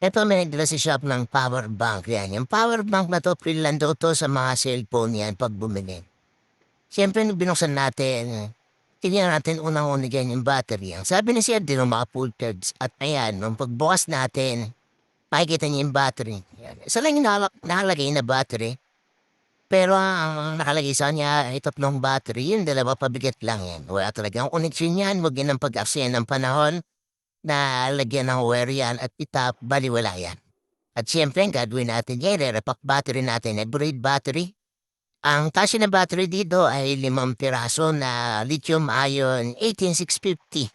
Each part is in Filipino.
Eto may nagdala sa shop ng power bank, yan. Yung power bank na 'to free lang daw 'to sa mga cellphone yan 'pag bumili. Siyempre nung binuksan natin, tingnan natin unang-una diyan yung battery. Ang sabi ni sir di raw maka-full charge at ayan nung pagbukas natin, makikita niyo yung battery, yan. Isa lang yung nakalagay na battery, pero ang nakalagay sa kanya ay 3 battery, yung dalawa pabigat lang yan. Wala talagang koneksyon yan, huwag yan ang pag-aksaya ng panahon na lagyan ng wire yan at itap, balewala yan. At siyempre ang gagawin natin diyan ire-repack battery natin, hybrid battery. Ang kasya na battery dito ay 5 piraso na lithium-ion 18650.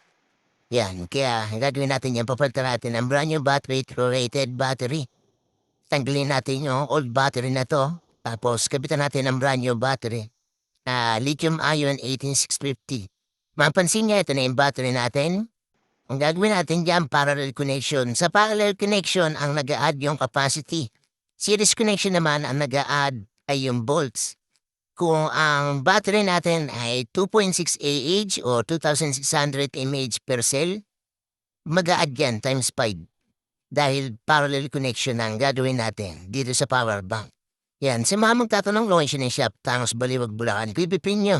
Yan, kaya ang gagawin natin yan, papalitan natin ang brand new battery through rated battery. Tanggalin natin yung old battery na 'to, tapos kabitan natin ang brand new battery na lithium-ion 18650. Mapapansin niyo ito na yung battery natin. Ang gagawin natin diyan parallel connection. Sa parallel connection ang nag-a-add yung capacity. Series connection naman ang nag-a-add ay yung volts. Kung ang battery natin ay 2.6 Ah o 2,600 mAh per cell, mag-a-add yan times 5. Dahil parallel connection ang gagawin natin dito sa power bank. Yan, si mama magtatanong location ng shop, Tangos, Baliwag, Bulacan. Pipipin nyo.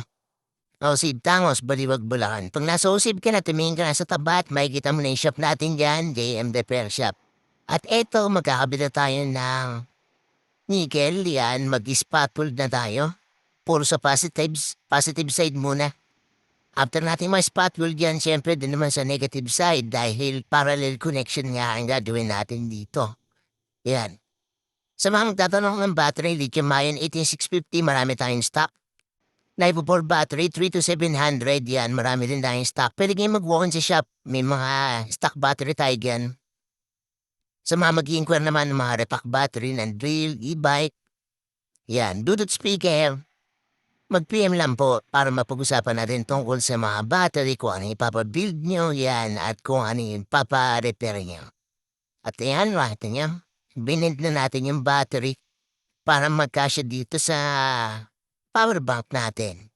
Osib, Tangos, Baliwag, Bulacan. Pag nasa Osib ka na, tumingin ka na sa tabat, makikita mo na yung shop natin dyan, JM Repair Shop. At eto, magkakabila tayo ng nickel, yan, mag-spatule na tayo. Puro sa positive side muna. After natin ma-spatule dyan, syempre din naman sa negative side dahil parallel connection nga ang gagawin natin dito. Yan. Sa mga magtatanong ng battery, lithium-ion 18650, marami tayong stock. Live 4 battery, 3 to 700, yan, marami din tayong stock. Pwede kayo mag-walk-in sa shop, may mga stock battery tayo dyan. Sa mga mag-i-inquire naman ng mga repack battery ng drill, e-bike, yan, dudot speaker, mag-PM lang po para mapag-usapan natin tungkol sa mga battery, kung ano yung ipapabuild nyo, yan, at kung ano yung papa-repair nyo. At yan, lahat nyo, binind na natin yung battery para magkasya dito sa power bank natin.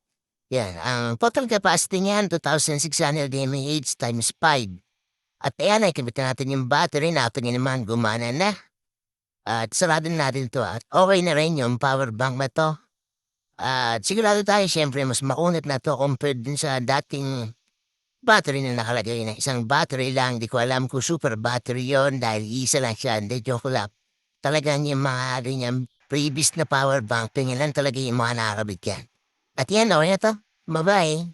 Yan, ang total capacity niyan, 2,600 mAh times 5. At ayan ay kamitan natin yung battery na ito naman gumana na. At sarado natin to at okay na rin yung power bank na to. At sigurado tayo siyempre mas makunat na to compared din sa dating battery na nakalagay na isang battery lang. Di ko alam kung super battery yon dahil isa lang siya. Hindi, joke lang. Talagang yung mga ganyan previous na power bank, tingin lang talaga yung mga nakakabit yan. At yan, okay na to. Bye-bye.